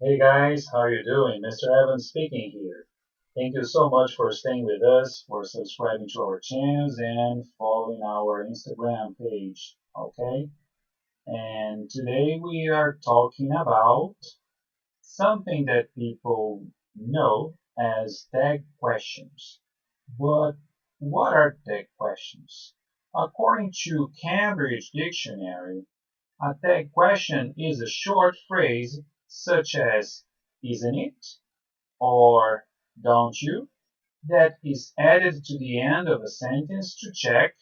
Hey guys, how are you doing? Mr. Evans speaking here. Thank you so much for staying with us, for subscribing to our channels, and following our Instagram page. Okay? And today we are talking about something that people know as tag questions. But what are tag questions? According to Cambridge Dictionary, a tag question is a short phrase such as "isn't it?" or "don't you?" that is added to the end of a sentence to check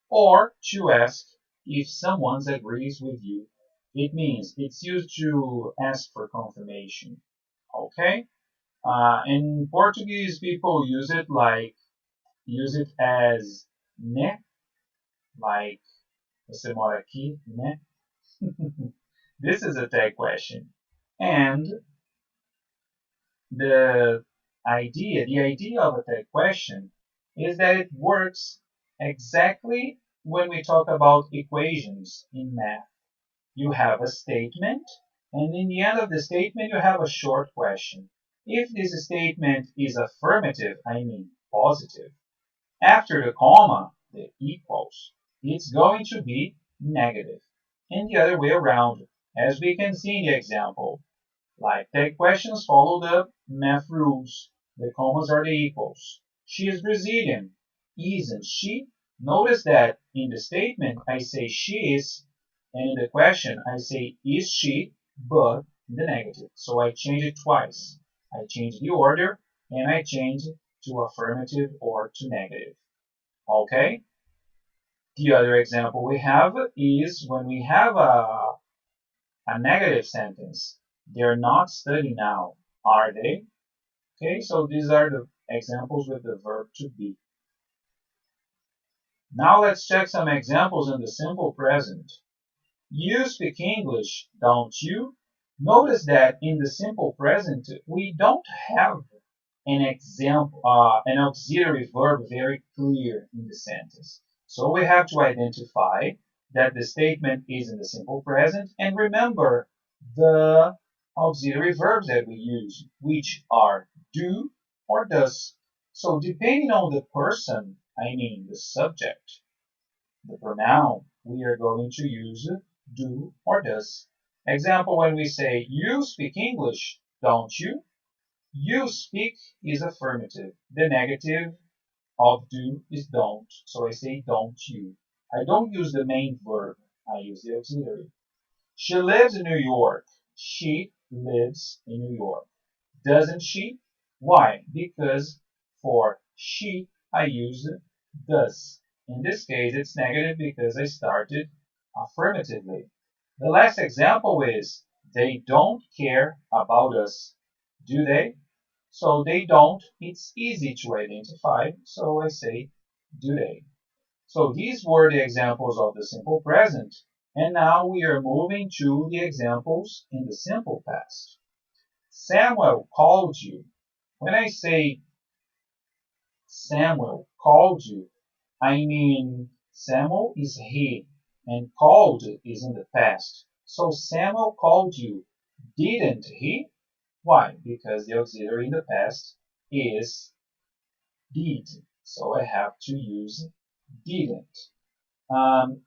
or to ask if someone agrees with you. It means it's used to ask for confirmation. Okay? In Portuguese, people use it as né, like você mora aqui, né? This is a tag question. And the idea of a tag question is that it works exactly when we talk about equations in math. You have a statement, and in the end of the statement, you have a short question. If this statement is affirmative, I mean positive, after the comma, the equals, it's going to be negative. And the other way around, as we can see in the example. Like tag questions follow the math rules. The commas are the equals. She is Brazilian. Isn't she? Notice that in the statement I say she is, and in the question I say is she, but in the negative. So I change it twice. I change the order and I change to affirmative or to negative. Okay? The other example we have is when we have a negative sentence. They're not studying now, are they? Okay, so these are the examples with the verb to be. Now let's check some examples in the simple present. You speak English, don't you? Notice that in the simple present, we don't have an example, an auxiliary verb very clear in the sentence. So we have to identify that the statement is in the simple present and remember the auxiliary verbs that we use, which are do or does. So depending on the person, I mean the subject, the pronoun, we are going to use do or does. Example, when we say, you speak English, don't you? You speak is affirmative. The negative of do is don't. So I say don't you. I don't use the main verb. I use the auxiliary. She lives in New York. She lives in New York. Doesn't she? Why? Because for she I use does. In this case it's negative because I started affirmatively. The last example is they don't care about us. Do they? So they don't, it's easy to identify, so I say do they. So these were the examples of the simple present. And now we are moving to the examples in the simple past. Samuel called you. When I say Samuel called you, I mean Samuel is he and called is in the past. So Samuel called you, didn't he? Why? Because the auxiliary in the past is did. So I have to use didn't.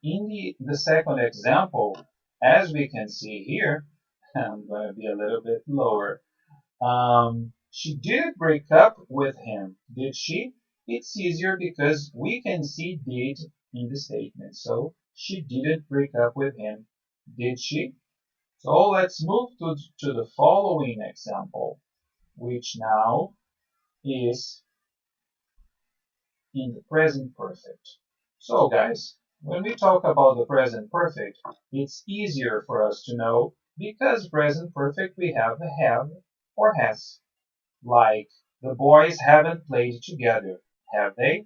In the second example, as we can see here, I'm going to be a little bit lower. She didn't break up with him, did she? It's easier because we can see did in the statement. So she didn't break up with him, did she? So let's move to the following example, which now is in the present perfect. So guys, when we talk about the present perfect, it's easier for us to know because present perfect we have or has. Like the boys haven't played together, have they?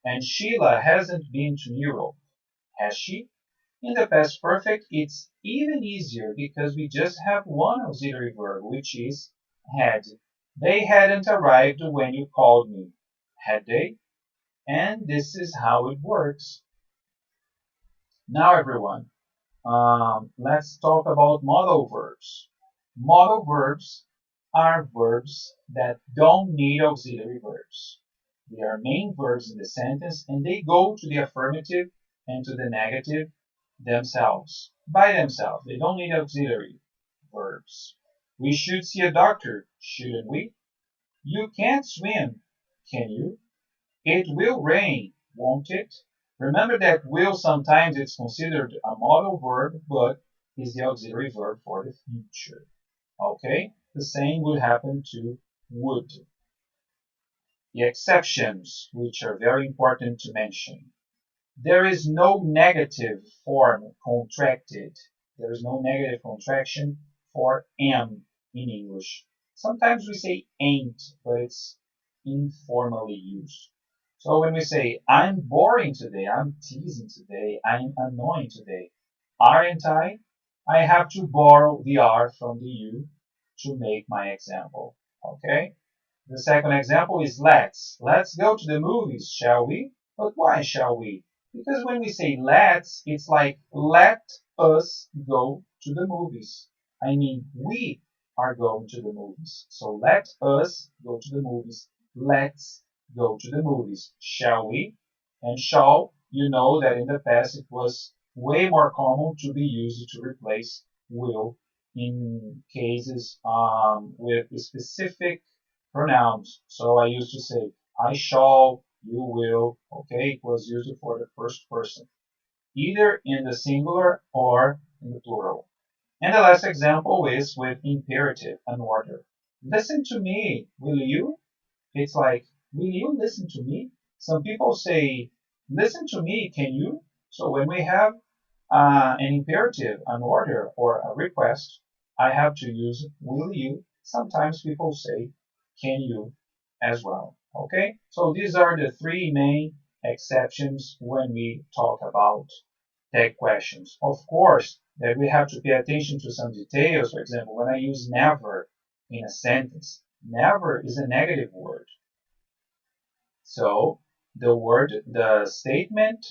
And Sheila hasn't been to Europe, has she? In the past perfect, it's even easier because we just have one auxiliary verb, which is had. They hadn't arrived when you called me, had they? And this is how it works. Now, everyone, let's talk about modal verbs. Modal verbs are verbs that don't need auxiliary verbs. They are main verbs in the sentence and they go to the affirmative and to the negative themselves, by themselves. They don't need auxiliary verbs. We should see a doctor, shouldn't we? You can't swim, can you? It will rain, won't it? Remember that will sometimes it's considered a modal verb, but is the auxiliary verb for the future. Okay? The same would happen to would. The exceptions, which are very important to mention. There is no negative form contracted. There is no negative contraction for am in English. Sometimes we say ain't, but it's informally used. So when we say, I'm boring today, I'm teasing today, I'm annoying today, aren't I? I have to borrow the are from the you to make my example. Okay? The second example is let's. Let's go to the movies, shall we? But why shall we? Because when we say let's, it's like let us go to the movies. I mean, we are going to the movies. So let us go to the movies. Let's go to the movies. Shall we? And shall, you know that in the past it was way more common to be used to replace will in cases with specific pronouns. So I used to say, I shall, you will. Okay, it was used for the first person, either in the singular or in the plural. And the last example is with imperative, an order. Listen to me, will you? It's like, will you listen to me? Some people say, listen to me, can you? So when we have an imperative, an order, or a request, I have to use will you. Sometimes people say, can you as well. Okay? So these are the three main exceptions when we talk about tag questions. Of course, that we have to pay attention to some details. For example, when I use never in a sentence, never is a negative word. So the statement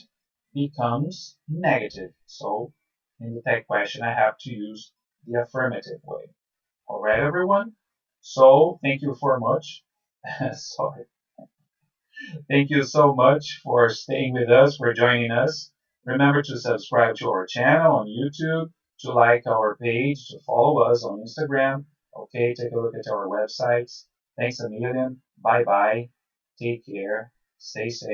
becomes negative. So in the tag question, I have to use the affirmative way. All right, everyone? So thank you for much. Sorry. Thank you so much for staying with us, for joining us. Remember to subscribe to our channel on YouTube, to like our page, to follow us on Instagram. Okay, take a look at our websites. Thanks a million. Bye bye. Take care. Stay safe.